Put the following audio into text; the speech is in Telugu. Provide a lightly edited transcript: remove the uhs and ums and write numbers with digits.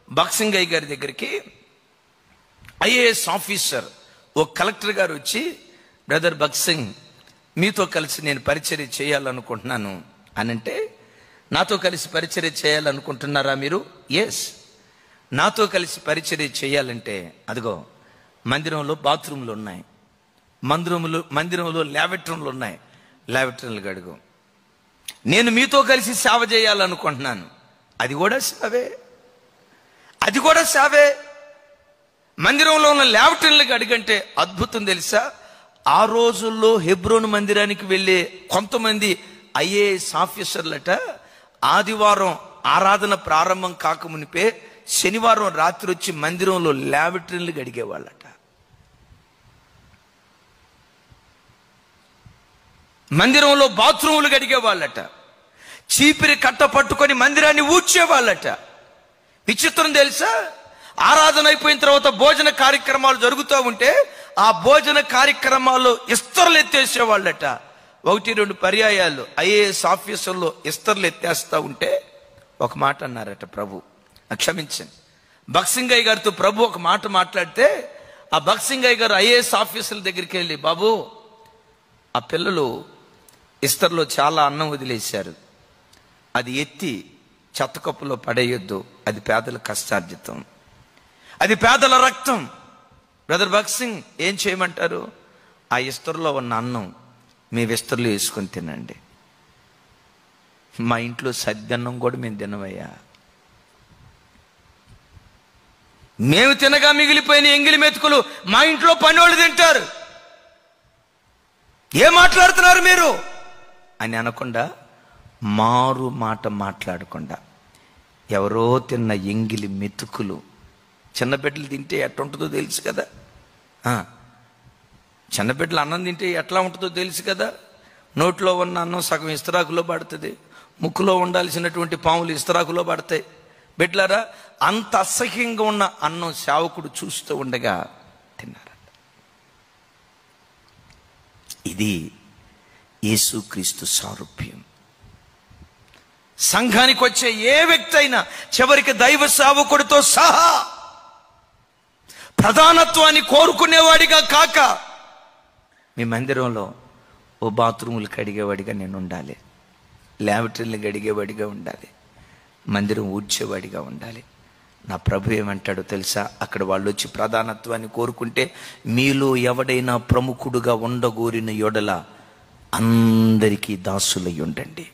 బక్సింగయ్య గారి దగ్గరికి ఐఏఎస్ ఆఫీసర్ ఓ కలెక్టర్ గారు వచ్చి, బ్రదర్ బక్సింగ్, మీతో కలిసి నేను పరిచర్య చేయాలనుకుంటున్నాను అని అంటే, నాతో కలిసి పరిచర్య చేయాలనుకుంటున్నారా మీరు? ఎస్, నాతో కలిసి పరిచర్య చేయాలంటే అదిగో మందిరంలో బాత్రూమ్లు ఉన్నాయి, మందిరంలో లాబరేటరీలు ఉన్నాయి, లాబరేటరీలు గడుగు. నేను మీతో కలిసి సేవ చేయాలనుకుంటున్నాను. అది కూడా సేవే. మందిరంలో ఉన్న లాబరేటరీలకు అడిగంటే అద్భుతం తెలుసా? ఆ రోజుల్లో హెబ్రోను మందిరానికి వెళ్ళే కొంతమంది ఐఏఎస్ ఆఫీసర్లట ఆదివారం ఆరాధన ప్రారంభం కాకమునిపే శనివారం రాత్రి వచ్చి మందిరంలో లాబరేటరీలు గడిగేవాళ్ళట. మందిరంలో బాత్రూములు గడిగేవాళ్ళట. చీపిరి కట్ట పట్టుకొని మందిరాన్ని ఊడ్చేవాళ్ళట. విచిత్రం తెలుసా? ఆరాధన అయిపోయిన తర్వాత భోజన కార్యక్రమాలు జరుగుతూ ఉంటే ఆ భోజన కార్యక్రమాల్లో ఇస్తర్లు ఎత్తేసేవాళ్ళట. 1-2 పర్యాయాలు ఐఏఎస్ ఆఫీసర్లో ఇస్తర్లు ఎత్తేస్తా ఉంటే ఒక మాట అన్నారట, ప్రభు క్షమించండి. బక్సింగయ్య గారితో ప్రభు ఒక మాట మాట్లాడితే ఆ బక్సింగయ్య గారు ఐఏఎస్ ఆఫీసర్ల దగ్గరికి వెళ్ళి, బాబు, ఆ పిల్లలు ఇస్తర్లో చాలా అన్నం వదిలేశారు, అది ఎత్తి చెత్తకప్పులో పడేయొద్దు, అది పేదల కష్టార్జితం, అది పేదల రక్తం. బ్రదర్ బక్సింగ్, ఏం చేయమంటారు? ఆ ఇస్తర్లో ఉన్న అన్నం మీ విస్తర్లో వేసుకొని తినండి. మా ఇంట్లో సద్దన్నం కూడా మేము తినవయ్యా. మేము తినగా మిగిలిపోయిన ఎంగిలి మెతుకులు మా ఇంట్లో పనివాళ్ళు తింటారు. ఏం మాట్లాడుతున్నారు మీరు అని అనకుండా, మారు మాట మాట్లాడకుండా, ఎవరో తిన్న ఎంగిలి మెతుకులు చిన్నబిడ్డలు తింటే ఎట్లా ఉంటుందో తెలుసు కదా. చిన్నబిడ్డలు అన్నం తింటే ఎట్లా ఉంటుందో తెలుసు కదా. నోట్లో ఉన్న అన్నం సగం ఇస్తరాకులో పడుతుంది, ముక్కులో ఉండాల్సినటువంటి పాములు ఇస్తరాకులో పడతాయి. బిడ్డలారా, అంత అసహ్యంగా ఉన్న అన్నం సేవకుడు చూస్తూ ఉండగా తిన్నారు. ఇది యేసుక్రీస్తు సారూప్యం. సంఘానికి వచ్చే ఏ వ్యక్తి అయినా చివరికి దైవ సేవకుడితో సహా ప్రధానత్వాన్ని కోరుకునేవాడిగా కాక, మీ మందిరంలో ఓ బాత్రూములు కడిగేవాడిగా నేను ఉండాలి, లాబరేటరీలు కడిగేవాడిగా ఉండాలి, మందిరం ఊడ్చేవాడిగా ఉండాలి. నా ప్రభు ఏమంటాడో తెలుసా? అక్కడ వాళ్ళు వచ్చి ప్రధానత్వాన్ని కోరుకుంటే, మీలో ఎవడైనా ప్రముఖుడుగా ఉండగోరిన యొడల అందరికీ దాసులై ఉండండి.